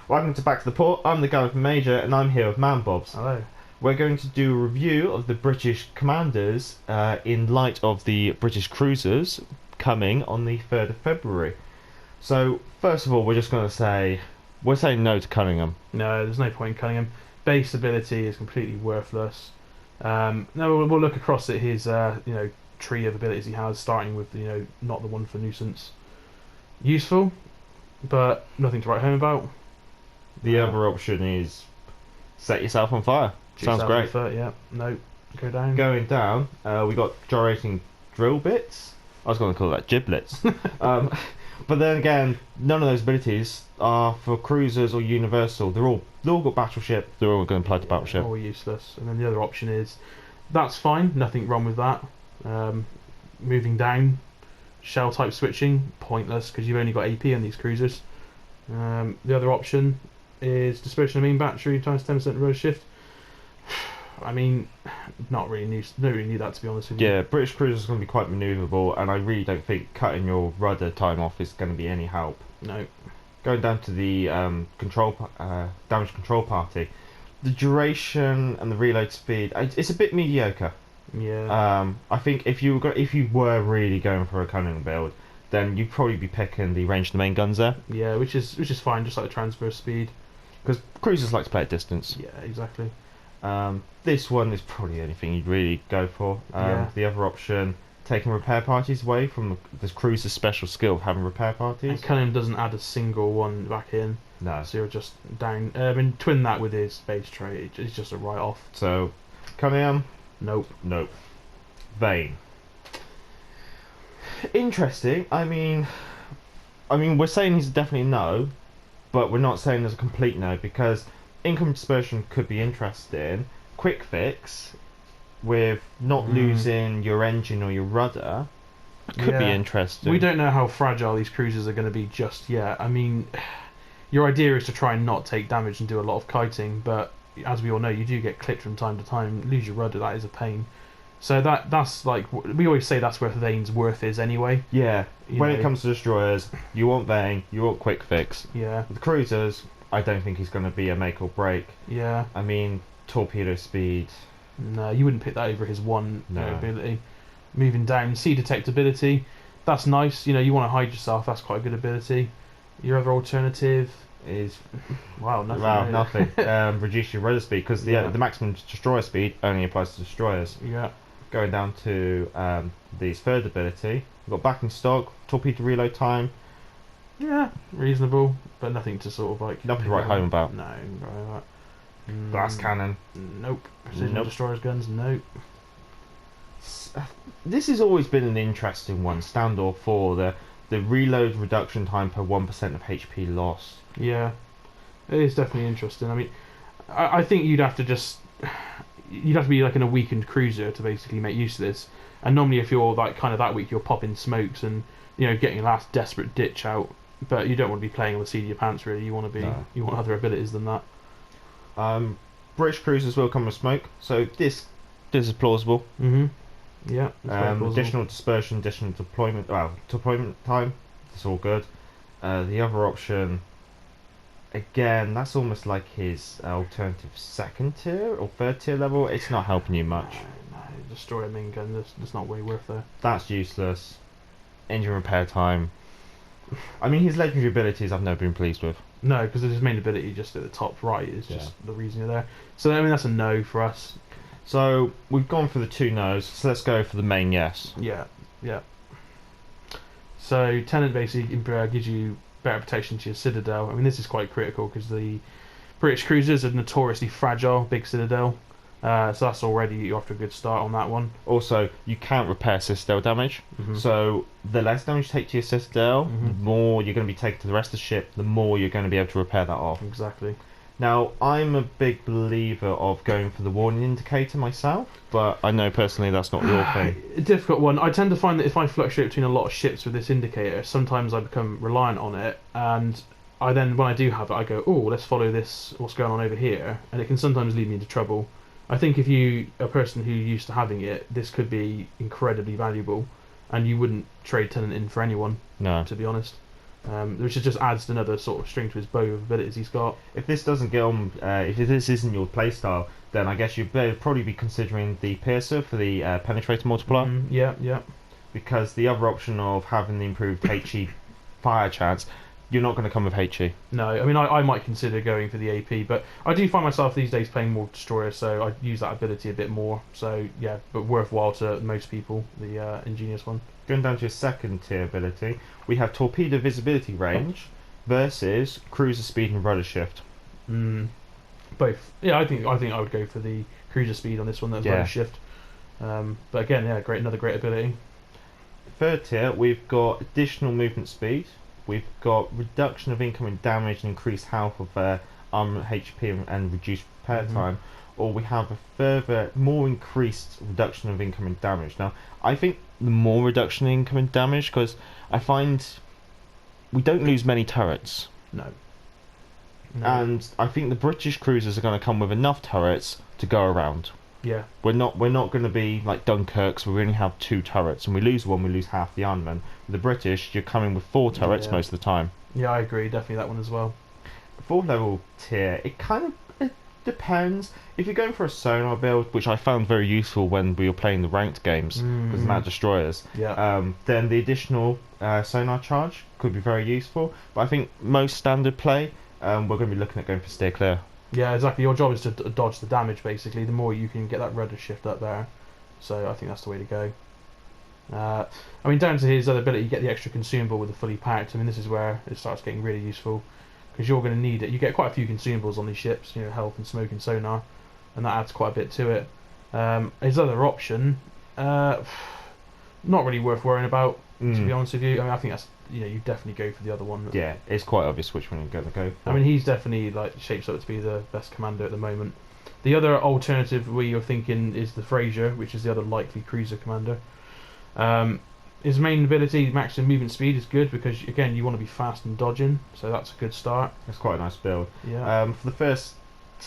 Welcome to Back to the Port. I'm the Galloping Major, and I'm here with Man Bobs. Hello. We're going to do a review of the British commanders in light of the British cruisers coming on the 3rd of February. So, first of all, we're just going to say we're saying no to Cunningham. No, there's no point in Cunningham. Base ability is completely worthless. No, we'll look across at his tree of abilities he has, starting with not the one for nuisance. Useful, but nothing to write home about. The other option is set yourself on fire. Sounds great. Yeah, no, go down. Going down, we got gyrating drill bits. I was going to call that giblets. But then again, none of those abilities are for cruisers or universal. They're all got battleship. They're all going to apply to battleship. All useless. And then the other option is that's fine. Nothing wrong with that. Moving down, shell type switching, pointless because you've only got AP on these cruisers. The other option is dispersion of main battery times 10% rotor shift. I mean, not really need that, to be honest with you. Yeah, British cruisers are going to be quite manoeuvrable, and I really don't think cutting your rudder time off is going to be any help. No. Going down to the damage control party, the duration and the reload speed, it's a bit mediocre. Yeah. I think if you were really going for a Cunningham build, then you'd probably be picking the range of the main guns there. Yeah, which is fine, just like the transfer speed. Because cruisers like to play at distance. Yeah, exactly. This one is probably the only thing you'd really go for. Yeah. The other option, taking repair parties away from the cruiser's special skill of having repair parties. And Cunningham doesn't add a single one back in. No. So you're just down. Twin that with his base trait, it's just a write-off. So, Cunningham? Nope. Nope. VIAN. Interesting. I mean, we're saying he's definitely no, but we're not saying there's a complete no, because income dispersion could be interesting. Quick fix with not losing your engine or your rudder could be interesting. We don't know how fragile these cruisers are going to be just yet. I mean, your idea is to try and not take damage and do a lot of kiting, but as we all know, you do get clipped from time to time. Lose your rudder, that is a pain. So that's like, we always say that's where VIAN's worth is anyway. Yeah. When it comes to destroyers, you want VIAN, you want quick fix. Yeah. With the cruisers, I don't think he's going to be a make or break. Yeah. I mean, torpedo speed. No, you wouldn't pick that over his one No. ability. Moving down, sea detectability. That's nice. You want to hide yourself. That's quite a good ability. Your other alternative Is nothing. Wow, nothing. Reduce your rudder speed, because the maximum destroyer speed only applies to destroyers. Yeah. Going down to the third ability, we've got backing stock, torpedo reload time. Yeah, reasonable, but nothing to sort of like. Nothing to write home about. No, right. Glass cannon. Nope. Precision Nope. destroyers guns. Nope. This has always been an interesting one. Standoff for the reload reduction time per 1% of HP loss. Yeah, it is definitely interesting. I mean, I think you'd have to be like in a weakened cruiser to basically make use of this. And normally, if you're like kind of that weak, you're popping smokes and getting a last desperate ditch out. But you don't want to be playing on the seat of your pants. Really, you want to be. No. You want other abilities than that. British cruisers will come with smoke, so this is plausible. Yeah. It's very plausible. Additional dispersion, additional deployment. Well, deployment time. That's all good. The other option, again, that's almost like his alternative second tier or third tier level. It's not helping you much. No, destroy a main gun. That's not way worth there. That's useless. Engine repair time. I mean, his legendary abilities I've never been pleased with. No, because his main ability just at the top right is just the reason you're there. So I mean, that's a no for us. So we've gone for the two no's. So let's go for the main yes. Yeah. So TENNANT basically gives you better protection to your citadel. I mean, this is quite critical because the British cruisers are notoriously fragile, big citadel. So that's already off to a good start on that one. Also, you can't repair citadel damage. So the less damage you take to your citadel, the more you're going to be taking to the rest of the ship, the more you're going to be able to repair that off. Exactly. Now, I'm a big believer of going for the warning indicator myself, but I know personally that's not your thing. A difficult one. I tend to find that if I fluctuate between a lot of ships with this indicator, sometimes I become reliant on it, and I then, when I do have it, I go, oh, let's follow this, what's going on over here, and it can sometimes lead me into trouble. I think if you a person who used to having it, this could be incredibly valuable, and you wouldn't trade TENNANT in for anyone. No. To be honest. which just adds another sort of string to his bow of abilities he's got. If this doesn't get on, if this isn't your playstyle, then I guess you'd probably be considering the piercer for the penetrator multiplier. Yeah, yeah. Because the other option of having the improved HE fire chance, you're not going to come with HE. No, I mean I might consider going for the AP, but I do find myself these days playing more destroyer, so I use that ability a bit more. So yeah, but worthwhile to most people, the ingenious one. Going down to your second tier ability, we have torpedo visibility range versus cruiser speed and rudder shift. Both. Yeah, I think I would go for the cruiser speed on this one. That's rudder shift. But again, yeah, another great ability. Third tier, we've got additional movement speed. We've got reduction of incoming damage and increased health of armor HP and reduced repair time. Or we have a further, more increased reduction of incoming damage. Now, I think the more reduction in incoming damage, because I find we don't lose many turrets. No. And I think the British cruisers are going to come with enough turrets to go around. Yeah. We're not going to be like Dunkirk's where we only have 2 turrets, and we lose one, we lose half the armament. With the British, you're coming with 4 turrets most of the time. Yeah, I agree. Definitely that one as well. Fourth level tier, it depends. If you're going for a sonar build, which I found very useful when we were playing the ranked games with Mad Destroyers, then the additional sonar charge could be very useful. But I think most standard play, we're going to be looking at going for steer clear. Yeah, exactly. Your job is to dodge the damage, basically. The more you can get that rudder shift up there. So I think that's the way to go. I mean, down to his other ability, you get the extra consumable with the fully packed. I mean, this is where it starts getting really useful. Because you're going to need it. You get quite a few consumables on these ships, health and smoke and sonar. And that adds quite a bit to it. His other option, not really worth worrying about, to be honest with you. I mean, I think that's... you definitely go for the other one. Yeah, it's quite obvious which one you're going to go for. I mean, he's definitely shapes up to be the best commander at the moment. The other alternative we are thinking is the FRASER, which is the other likely cruiser commander. His main ability, maximum movement speed, is good because again you want to be fast and dodging, so that's a good start. It's quite a nice build. Yeah. For the first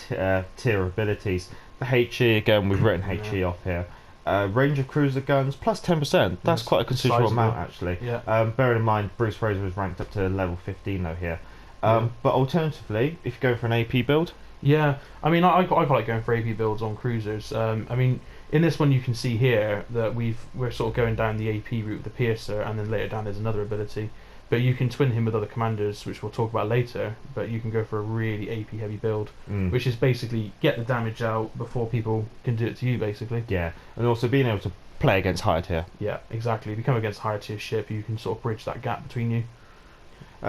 tier of abilities, the HE again we've written HE off here. Range of cruiser guns plus 10%. That's quite a considerable amount actually. Yeah. Bearing in mind Bruce Fraser was ranked up to level 15 though here. But alternatively, if you go for an AP build, yeah, I mean I quite like going for AP builds on cruisers. I mean in this one you can see here that we're sort of going down the AP route with the piercer, and then later down there's another ability. But you can twin him with other commanders, which we'll talk about later. But you can go for a really AP heavy build, which is basically get the damage out before people can do it to you, basically. Yeah, and also being able to play against higher tier. Yeah, exactly. If you come against a higher tier ship, you can sort of bridge that gap between you.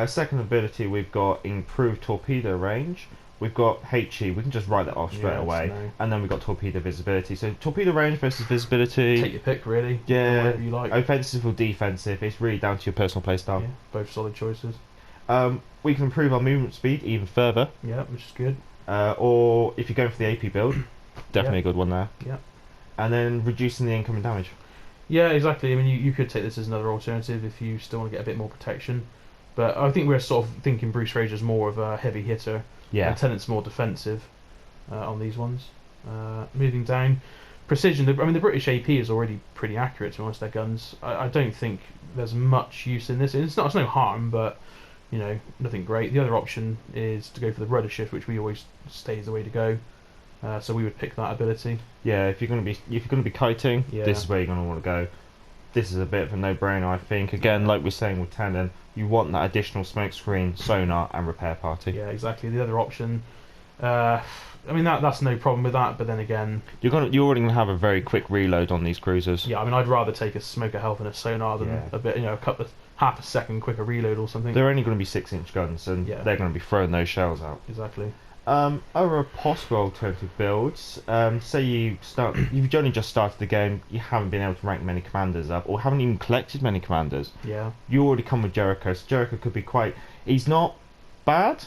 Second ability, we've got improved torpedo range. We've got HE, we can just write that off straight away. No. And then we've got torpedo visibility. So torpedo range versus visibility. Take your pick, really. Yeah, whatever you like. Offensive or defensive, it's really down to your personal playstyle. Yeah, both solid choices. We can improve our movement speed even further. Yeah, which is good. Or if you're going for the AP build, definitely a good one there. Yeah. And then reducing the incoming damage. Yeah, exactly. I mean, you could take this as another alternative if you still want to get a bit more protection. But I think we're sort of thinking Bruce Fraser's more of a heavy hitter. Yeah. And Tennant's more defensive on these ones. Moving down, precision. I mean, the British AP is already pretty accurate to be honest. Their guns. I don't think there's much use in this. It's no harm, but nothing great. The other option is to go for the rudder shift, which we always say is the way to go. So we would pick that ability. Yeah, if you're going to be kiting, this is where you're going to want to go. This is a bit of a no-brainer, I think. Again, like we're saying with Tennant, you want that additional smoke screen, sonar, and repair party. Yeah, exactly. The other option, I mean that's no problem with that. But then again, you're already going to have a very quick reload on these cruisers. Yeah, I mean I'd rather take a smoker health and a sonar than a bit, a couple of half a second quicker reload or something. They're only going to be 6-inch guns, and they're going to be throwing those shells out. Exactly. Other possible alternative builds, say you've only just started the game, you haven't been able to rank many commanders up, or haven't even collected many commanders. Yeah. You already come with JELLICOE, so JELLICOE could be he's not bad,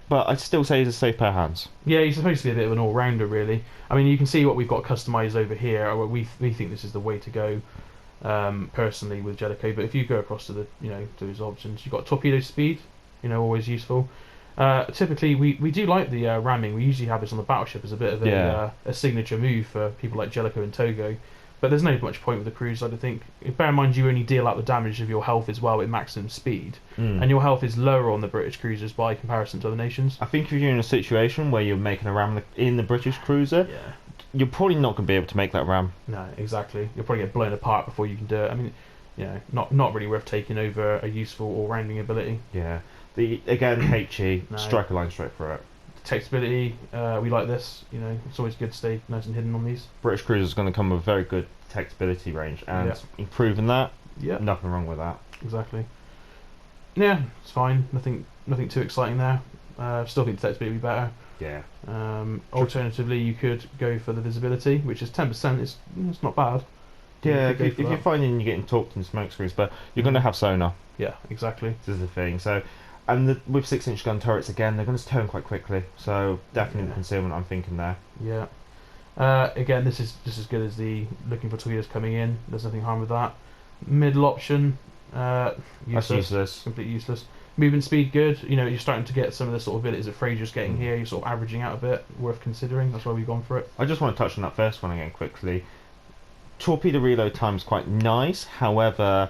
but I'd still say he's a safe pair of hands. Yeah, he's supposed to be a bit of an all-rounder, really. I mean, you can see what we've got customised over here. We think this is the way to go, personally, with JELLICOE. But if you go across to the, to his options, you've got torpedo speed, always useful. Typically, we do like the ramming. We usually have this on the battleship as a bit of a signature move for people like JELLICOE and Togo. But there's no much point with the cruiser, I don't think. Bear in mind, you only deal out the damage of your health as well at maximum speed, and your health is lower on the British cruisers by comparison to other nations. I think if you're in a situation where you're making a ram in the British cruiser, Yeah. you're probably not going to be able to make that ram. No, exactly. You'll probably get blown apart before you can do it. I mean, not really worth taking over a useful all-rounding ability. Yeah. Again, HE, No. strike a line straight through it. Textability, we like this. It's always good to stay nice and hidden on these. British cruiser is going to come with a very good textability range, and Yeah. improving that, Yeah, nothing wrong with that. exactly. Yeah, it's fine. Nothing too exciting there. Still think the textability would be better. Yeah. Alternatively, you could go for the visibility, which is 10%. It's not bad. Yeah, You could if go for you're that. finding you're getting talked in smoke screens, but you're going to have sonar. Yeah, exactly. This is the thing. So, and with 6-inch gun turrets again, they're going to turn quite quickly. So definitely Yeah. concealment. I'm thinking there. Yeah. Again, this is just as good as the looking for torpedoes coming in. There's nothing harm with that. Middle option, That's useless. useless. Completely useless. Movement speed, good. You're starting to get some of the sort of abilities that Fraser's getting here. You're sort of averaging out a bit. Worth considering. That's why we've gone for it. I just want to touch on that first one again quickly. Torpedo reload time is quite nice. However,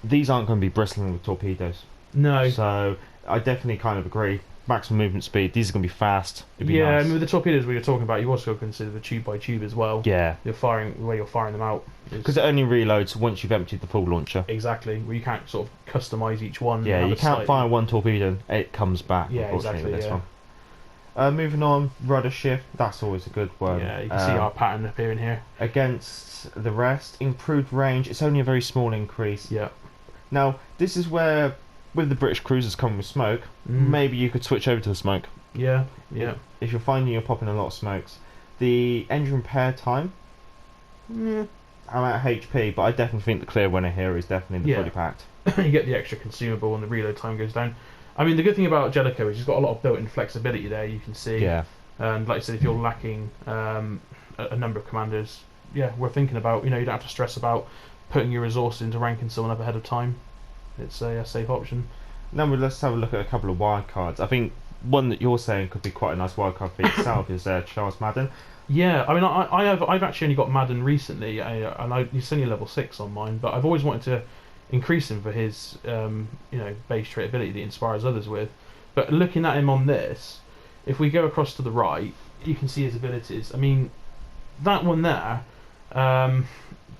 these aren't going to be bristling with torpedoes. No. So I definitely kind of agree. Maximum movement speed. These are going to be fast. It'd be Yeah, nice. I mean, with the torpedoes we were talking about, you also consider the tube by tube as well. Yeah. The way you're firing them out. Because it only reloads once you've emptied the full launcher. Exactly, where you can't sort of customize each one. Yeah, and you have a can't slightly- fire one torpedo, it comes back. Yeah, Unfortunately, exactly, with this yeah. one. Moving on, rudder shift. That's always a good one. Yeah, you can see our pattern appearing here. Against the rest, improved range. It's only a very small increase. Yeah. Now, this is where, with the British cruisers coming with smoke, maybe you could switch over to the smoke. Yeah, yeah. If you're finding you're popping a lot of smokes. The engine repair time, I'm at HP, but I definitely think the clear winner here is definitely the Yeah. fully packed. You get the extra consumable and the reload time goes down. I mean, the good thing about JELLICOE is it's got a lot of built-in flexibility there, you can see. Yeah. And like I said, if you're lacking a number of commanders, yeah, we're thinking about, you don't have to stress about putting your resources into ranking someone up ahead of time. It's a safe option. Now let's have a look at a couple of wild cards. I think one that you're saying could be quite a nice wild card for yourself is Charles Madden. Yeah, I mean, I've actually only got Madden recently, and he's only level 6 on mine, but I've always wanted to increase him for his, base trait ability that he inspires others with. But looking at him on this, if we go across to the right, you can see his abilities. I mean, that one there,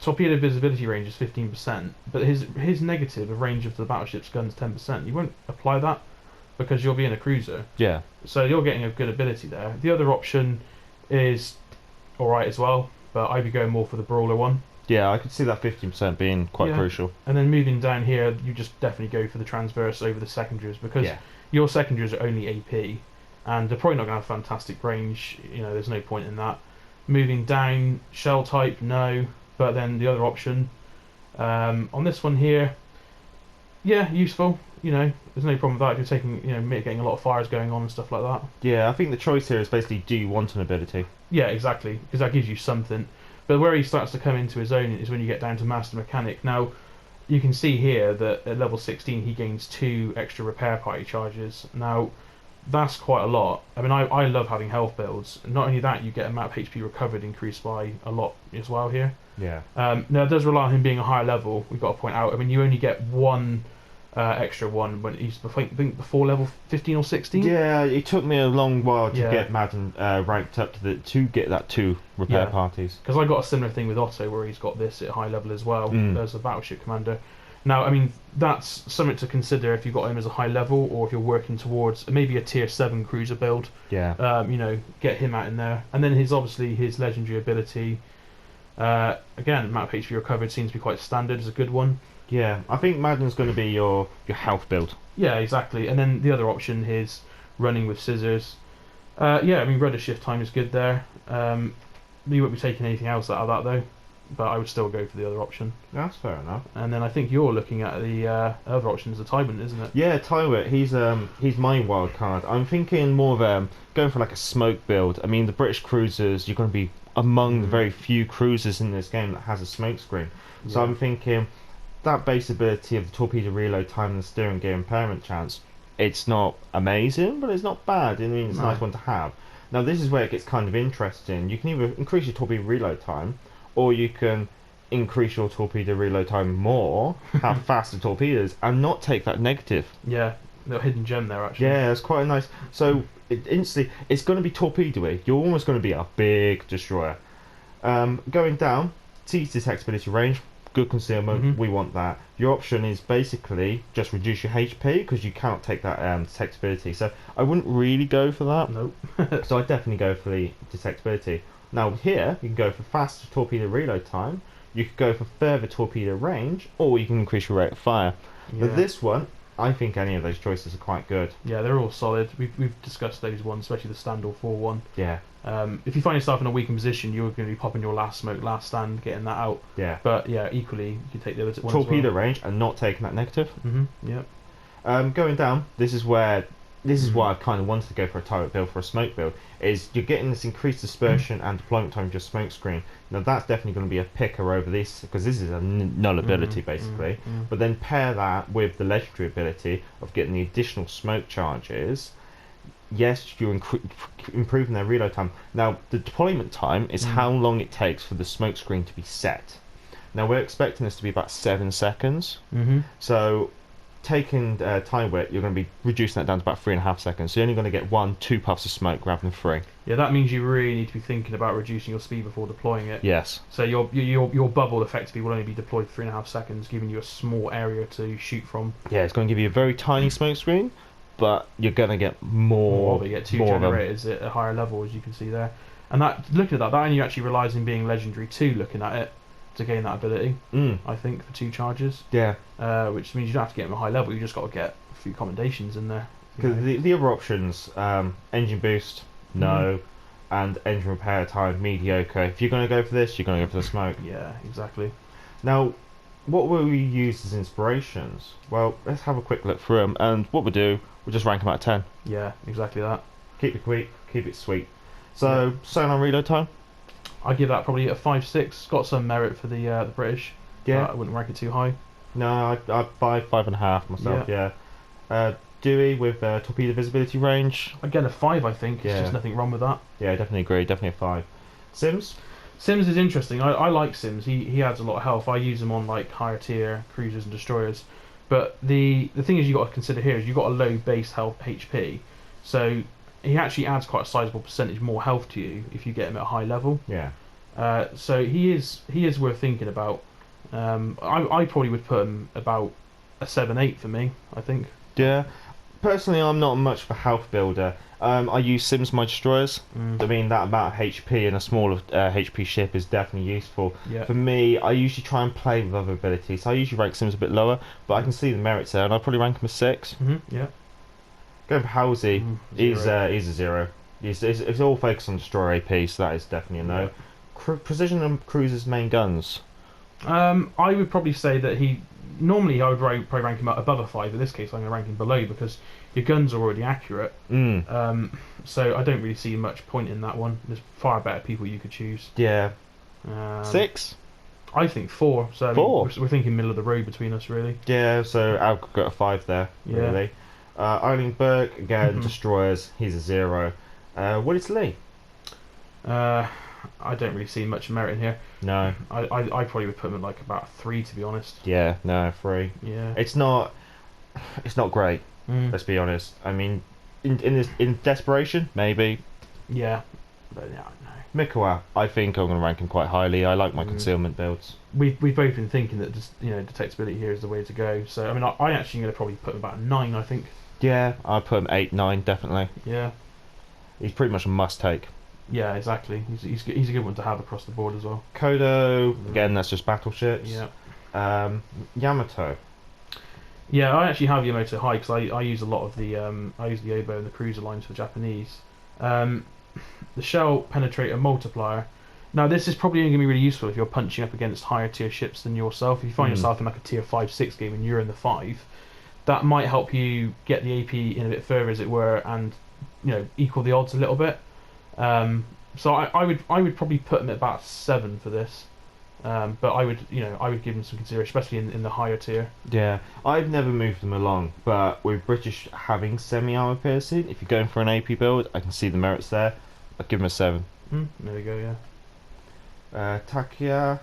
torpedo visibility range is 15%, but his negative of range of the battleship's guns 10%. You won't apply that because you'll be in a cruiser. Yeah. So you're getting a good ability there. The other option is alright as well, but I'd be going more for the brawler one. Yeah, I could see that 15% being quite Yeah. crucial. And then moving down here, you just definitely go for the transverse over the secondaries because Yeah. your secondaries are only AP, and they're probably not going to have fantastic range. There's no point in that. Moving down, shell type, no. But then the other option, on this one here, yeah, useful. There's no problem with that if you're taking, mitigating a lot of fires going on and stuff like that. Yeah, I think the choice here is basically, do you want an ability? Yeah, exactly, because that gives you something. But where he starts to come into his own is when you get down to Master Mechanic. Now, you can see here that at level 16 he gains 2 extra repair party charges. Now, that's quite a lot. I mean, I love having health builds. Not only that, you get a map HP recovered increased by a lot as well here. Yeah. Now, it does rely on him being a higher level, we've got to point out. I mean, you only get one extra one when he's, I think, before level 15 or 16. Yeah, it took me a long while to Yeah. get Madden ranked up to get that 2 repair Yeah. parties. Because I got a similar thing with Otto where he's got this at high level as well as a battleship commander. Now, I mean, that's something to consider if you've got him as a high level or if you're working towards maybe a tier 7 cruiser build. Yeah. Get him out in there. And then his legendary ability, again, map HP recovered seems to be quite standard, is a good one. Yeah, I think Madden's going to be your health build. Yeah, exactly. And then the other option is running with scissors. I mean, rudder shift time is good there. You won't be taking anything else out of that though, but I would still go for the other option. That's fair enough. And then I think you're looking at the other option is the Tyrwhitt, isn't it? Yeah, TYRWHIT, he's my wild card. I'm thinking more of going for like a smoke build. I mean, the British cruisers, you're going to be among the very few cruisers in this game that has a smoke screen. So Yeah. I'm thinking that base ability of the torpedo reload time and the steering gear impairment chance, it's not amazing, but it's not bad. I mean, it's a No. nice one to have. Now, this is where it gets kind of interesting. You can either increase your torpedo reload time, or you can increase your torpedo reload time more, have faster torpedoes, and not take that negative. Yeah, little hidden gem there actually. Yeah, it's quite nice. So instantly, it's going to be torpedo-y. You're almost going to be a big destroyer. Going down, T detectability range, good concealment. We want that. Your option is basically just reduce your HP because you cannot take that detectability. So I wouldn't really go for that. Nope. So I definitely go for the detectability. Now here you can go for faster torpedo reload time. You could go for further torpedo range, or you can increase your rate of fire. Yeah. But this one, I think any of those choices are quite good. Yeah, they're all solid. We've discussed those ones, especially the standoff 4-1. Yeah. If you find yourself in a weakened position, you're going to be popping your last smoke, last stand, getting that out. Yeah. But yeah, equally, you can take the other ones. Torpedo as well. range and not taking that negative. Yep. Going down, this is why I kind of wanted to go for a turret build, for a smoke build, is you're getting this increased dispersion and deployment time of your smoke screen. Now that's definitely going to be a picker over this, because this is a null ability basically. But then pair that with the legendary ability of getting the additional smoke charges. Yes, you're improving their reload time. Now the deployment time is how long it takes for the smoke screen to be set. Now we're expecting this to be about 7 seconds. So taking TYRWHIT, you're going to be reducing that down to about 3.5 seconds. So you're only going to get 1-2 puffs of smoke rather than 3. Yeah, that means you really need to be thinking about reducing your speed before deploying it. Yes. So your bubble effectively will only be deployed for 3.5 seconds, giving you a small area to shoot from. Yeah, it's going to give you a very tiny smoke screen, but you're going to get more. But you get 2 more generators at a higher level, as you can see there. And that, looking at that only actually relies on being legendary too, looking at it, to gain that ability. I think for 2 charges. Yeah. Which means you don't have to get them at a high level. You just got to get a few commendations in there. Because the other options, engine boost, no, and engine repair time, mediocre. If you're going to go for this, you're going to go for the smoke. Yeah, exactly. Now, what will we use as inspirations? Well, let's have a quick look through them, and what we'll do, we'll just rank them out of 10. Yeah, exactly that. Keep it quick, keep it sweet. So, sonar reload time? I give that probably a 5-6. Got some merit for the British. Yeah. I wouldn't rank it too high. No, I'd 5.5 myself, yeah. Dewey with torpedo visibility range. Again, a 5, I think. Yeah. There's just nothing wrong with that. Yeah, definitely agree, definitely a 5. Sims? Sims is interesting. I like Sims. He adds a lot of health. I use him on like higher tier cruisers and destroyers. But the thing is, you got to consider here is you've got a low base health HP, so he actually adds quite a sizable percentage more health to you if you get him at a high level. Yeah. So he is worth thinking about. I probably would put him about a 7-8 for me, I think. Yeah. Personally, I'm not much for health builder. I use Sims my destroyers. I mean, that amount of HP in a smaller HP ship is definitely useful. Yeah. For me, I usually try and play with other abilities. So I usually rank Sims a bit lower, but I can see the merits there, and I'd probably rank him a 6. Yeah. Going for Halsey, he's a 0. It's all focused on destroyer AP, so that is definitely a no. Yeah. Precision and Cruiser's main guns. I would probably say that normally I would probably rank him up above a 5. In this case, I'm going to rank him below because your guns are already accurate. So I don't really see much point in that one. There's far better people you could choose. Yeah. 6? I think 4. So 4? We're thinking middle of the road between us, really. Yeah, so Al could go a 5 there, really. Eilenberg, again, destroyers, he's a 0. Willis Lee? I don't really see much merit in here. No. I probably would put him at like about 3, to be honest. Yeah, no, 3. Yeah. It's not great. Let's be honest. I mean, in desperation, maybe. Yeah. But yeah, no. Mikawa, I think I'm going to rank him quite highly. I like my concealment builds. We've both been thinking that just detectability here is the way to go. So I mean, I actually going to probably put him about a 9, I think. Yeah, I'd put him 8, 9, definitely. Yeah. He's pretty much a must-take. Yeah, exactly. He's a good one to have across the board as well. Kodo, again, that's just battleships. Yeah. Yamato. Yeah, I actually have Yamato high because I use a lot of the I use the Oboe and the cruiser lines for Japanese. The shell penetrator multiplier. Now this is probably only going to be really useful if you're punching up against higher tier ships than yourself. If you find yourself in like a tier 5-6 game and you're in the 5, that might help you get the AP in a bit further, as it were, and equal the odds a little bit. So I would probably put him at about 7 for this. But I would give him some consideration, especially in the higher tier. Yeah, I've never moved them along, but with British having semi-armor piercing, if you're going for an AP build, I can see the merits there. I'd give him a 7. There we go, yeah. Takia,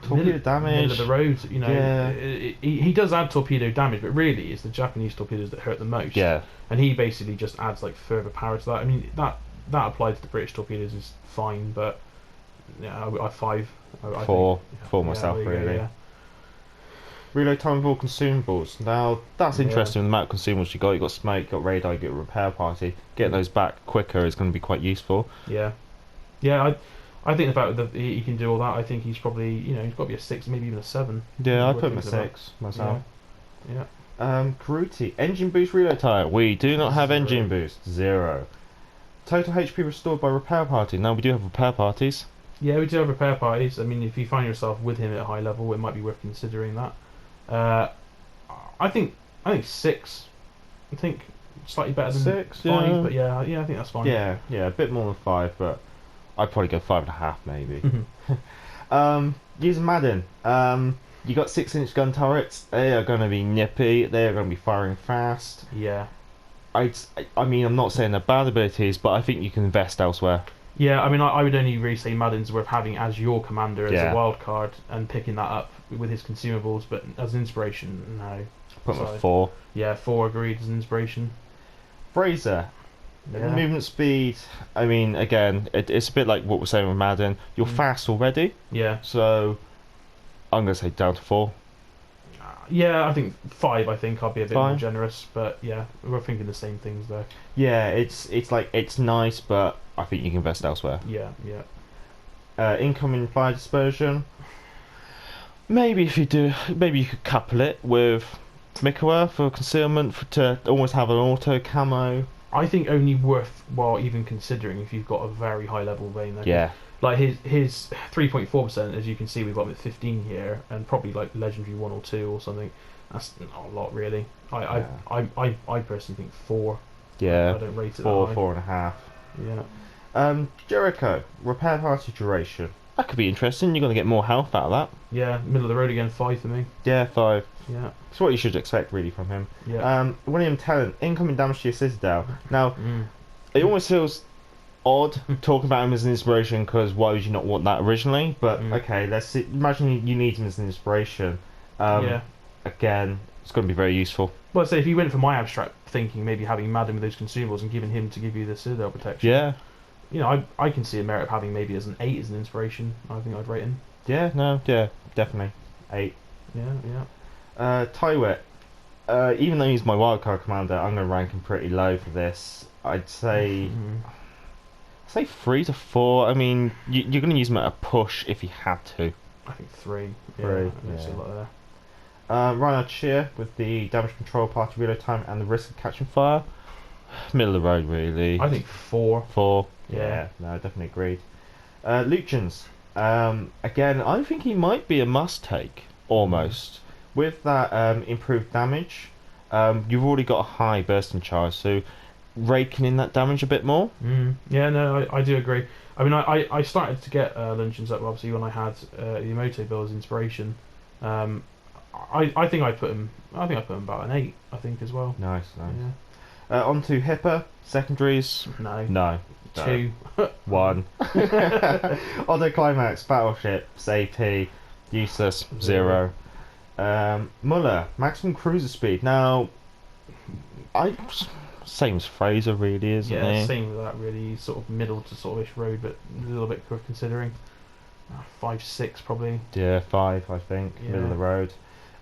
torpedo damage. Middle of the road. You know, Yeah. he does add torpedo damage, but really it's the Japanese torpedoes that hurt the most. Yeah. And he basically just adds like further power to that. I mean that applied to the British torpedoes is fine, but yeah, I five. I Four. think, For yeah, myself, there you go, really. yeah. Reload time with all consumables. Now that's Yeah. interesting. The amount of consumables you got. You got smoke, you got radar, you got repair party. Getting those back quicker is going to be quite useful. Yeah, yeah. I think the fact that he can do all that, I think he's probably he's got to be a 6, maybe even a 7. Yeah, I Worth put him at thinking about. 6 myself. Yeah. Karuti, engine boost reload tire. We do not have 0. engine boost. 0. Total HP restored by repair party. Now we do have repair parties. Yeah, we do have repair parties. I mean, if you find yourself with him at a high level, it might be worth considering that. I think 6. I think slightly better than 6, 5, yeah. but yeah, I think that's fine. Yeah, a bit more than 5, but I'd probably go 5.5 maybe. Using MADDEN. You got 6-inch gun turrets. They are going to be nippy. They are going to be firing fast. Yeah. I mean, I'm not saying they're bad abilities, but I think you can invest elsewhere. Yeah, I mean, I would only really say Madden's worth having as your commander as Yeah. a wild card and picking that up with his consumables, but as an inspiration, no. Put them So, at 4. Yeah, 4 agreed as an inspiration. FRASER. Yeah. Movement speed. I mean, again, it's a bit like what we're saying with MADDEN. You're fast already, Yeah. so I'm going to say down to 4. Yeah, I think 5. I think I'll be a bit more 5? generous, but yeah, we're thinking the same things there. Yeah, it's like it's nice, but I think you can invest elsewhere. Yeah, yeah. Incoming fire dispersion. Maybe if you do, maybe you could couple it with Mikoa for concealment to almost have an auto camo. I think only worthwhile even considering if you've got a very high level vein. There. Yeah, Like his 3.4%, as you can see, we've got him at 15 here, and probably like legendary 1 or 2 or something. That's not a lot really. I personally think 4. yeah. I don't rate it 4, that high. 4.5. Yeah. JELLICOE repair party duration. That could be interesting. You're going to get more health out of that. Yeah, middle of the road again, 5 for me. Yeah, 5. Yeah. It's what you should expect really from him. Yeah. William TENNANT, incoming damage to your citadel. Now, Mm. it almost feels odd talking about him as an inspiration because why would you not want that originally? But okay, let's see. Imagine you need him as an inspiration. Yeah. Again, it's going to be very useful. Well, I'd say if you went for my abstract thinking, maybe having Madden with those consumables and giving him to give you the Citadel protection. Yeah. You know, I can see a merit of having maybe as an 8 as an inspiration. I think I'd rate him. Yeah. No. Yeah. Definitely 8. Yeah, yeah. TYRWHIT. Even though he's my wildcard commander, I'm going to rank him pretty low for this. I'd say. Say 3 to 4. I mean, you're going to use him at a push if you had to. I think 3. 3, I don't yeah. see a lot there. Reinhard Shear with the damage control, party reload time, and the risk of catching fire. Middle of the road, really. I think 4. 4. Yeah. Yeah, no, definitely agreed. Lucians. Again, I think he might be a must-take, almost. With that improved damage, you've already got a high bursting charge, so raking in that damage a bit more. Yeah, no, I do agree. I mean, I started to get Luncheons up, obviously, when I had the Emoto build as inspiration. I think I put him about an 8, I think, as well. Nice. Yeah. On to Hipper, secondaries. No. 2. 1. Auto Climax, Battleships, AP, useless, 0. Muller, maximum cruiser speed. Now, same as Fraser, really, isn't Yeah, he? same with that, really. Sort of middle to sort of ish road, but a little bit worth considering. 5, 6 probably. Yeah, 5, I think, Yeah. middle of the road.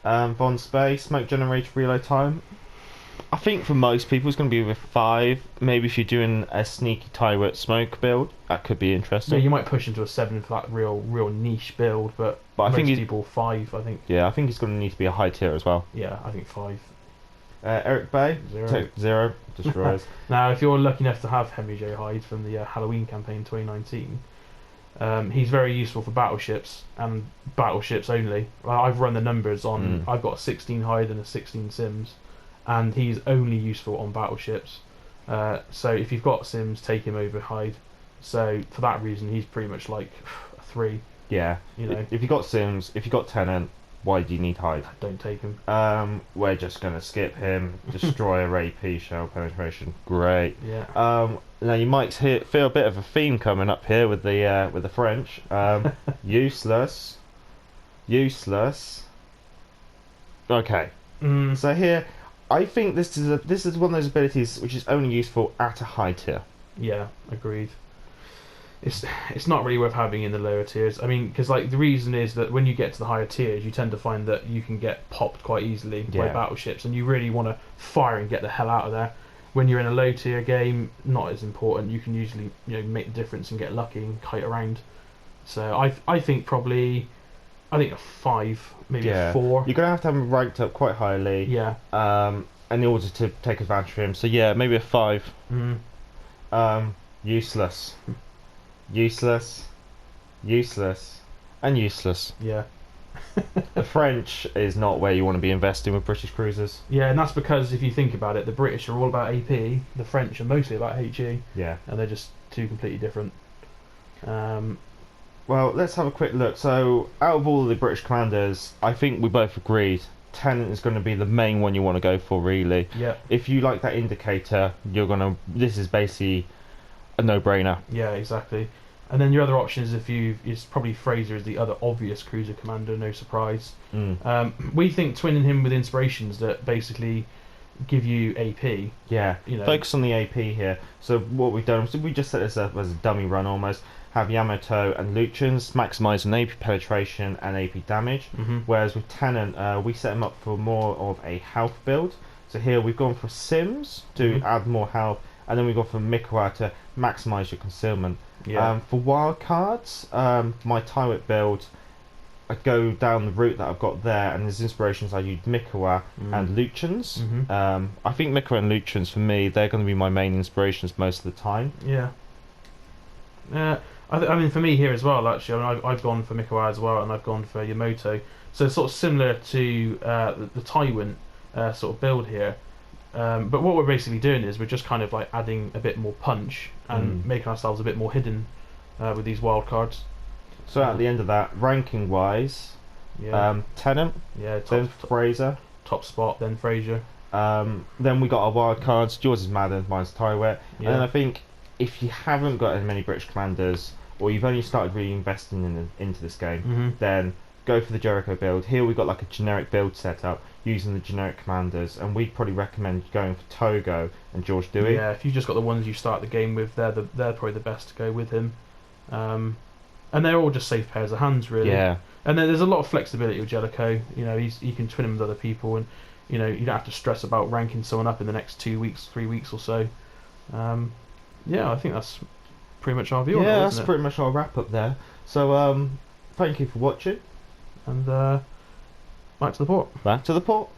Von Spey, smoke generator reload time. I think for most people it's going to be with 5. Maybe if you're doing a sneaky TYRWHIT smoke build, that could be Yeah, interesting. you might push into a 7 for that real niche build, but I most think people 5, I think. Yeah, I think it's going to need to be a high tier as well. Yeah, I think 5. Eric Bay, 0. 0. Destroyers. Now, if you're lucky enough to have Henry J. Hyde from the Halloween campaign 2019, he's very useful for battleships and battleships only. I've run the numbers on. I've got a 16 Hyde and a 16 Sims, and he's only useful on battleships. So if you've got Sims, take him over Hyde. So for that reason, he's pretty much like a 3. Yeah. You know. If you got Sims, if you got Tennant, Why do you need Hyde? Don't take him. We're just gonna skip him. Destroyer AP shell penetration. Great. Yeah. Now you might feel a bit of a theme coming up here with the French. Useless. Useless. Okay. So here, I think this is one of those abilities which is only useful at a high tier. Yeah, agreed. It's not really worth having in the lower tiers. I mean, because like the reason is that when you get to the higher tiers, you tend to find that you can get popped quite easily by battleships, and you really want to fire and get the hell out of there. When you're in a low tier game, not as important. You can usually make the difference and get lucky and kite around. So I think probably a 5, maybe a 4. You're gonna have to have him ranked up quite highly. Yeah. In order to take advantage of him. So yeah, maybe a 5. Useless. Useless, useless, and useless. Yeah. The French is not where you want to be investing with British cruisers. Yeah, and that's because if you think about it, the British are all about AP, the French are mostly about HE. Yeah. And they're just two completely different. Well, let's have a quick look. So, out of all of the British commanders, I think we both agreed Tennant is going to be the main one you want to go for, really. Yeah. If you like that indicator, this is basically a no-brainer. Yeah, exactly. And then your other option is probably Fraser is the other obvious cruiser commander, no surprise. We think twinning him with inspirations that basically give you AP. Yeah, focus on the AP here. So what we've done, we just set this up as a dummy run almost. Have Yamato and Lucians maximising AP penetration and AP damage. Whereas with Tennant, we set him up for more of a health build. So here we've gone for Sims to add more health, and then we've gone for Mikowa to maximise your concealment. Yeah. For wildcards, my TYRWHIT build, I go down the route that I've got there, and as inspirations I use Mikowa and Lucians. I think Mikowa and Lucians, for me, they're going to be my main inspirations most of the time. Yeah. I mean, for me here as well, actually, I mean, I've gone for Mikowa as well, and I've gone for Yamato. So it's sort of similar to the TYRWHIT sort of build here. But what we're basically doing is we're just kind of like adding a bit more punch and making ourselves a bit more hidden with these wild cards. So at the end of that, ranking wise, Tennant, then Fraser, top spot, then Fraser. Then we got our wild cards. Yours is Madden, mine's TYRWHIT. And then I think if you haven't got as many British commanders, or you've only started really investing into this game, then go for the JELLICOE build. Here we've got like a generic build setup using the generic commanders, and we'd probably recommend going for Togo and George Dewey. Yeah, if you've just got the ones you start the game with, they're probably the best to go with him. And they're all just safe pairs of hands, really. Yeah. And then there's a lot of flexibility with JELLICOE. You can twin him with other people, and you don't have to stress about ranking someone up in the next 2 weeks, 3 weeks or so. Yeah, I think that's pretty much our view on it, that's pretty much our wrap up there. So thank you for watching. And back to the port. Back to the port.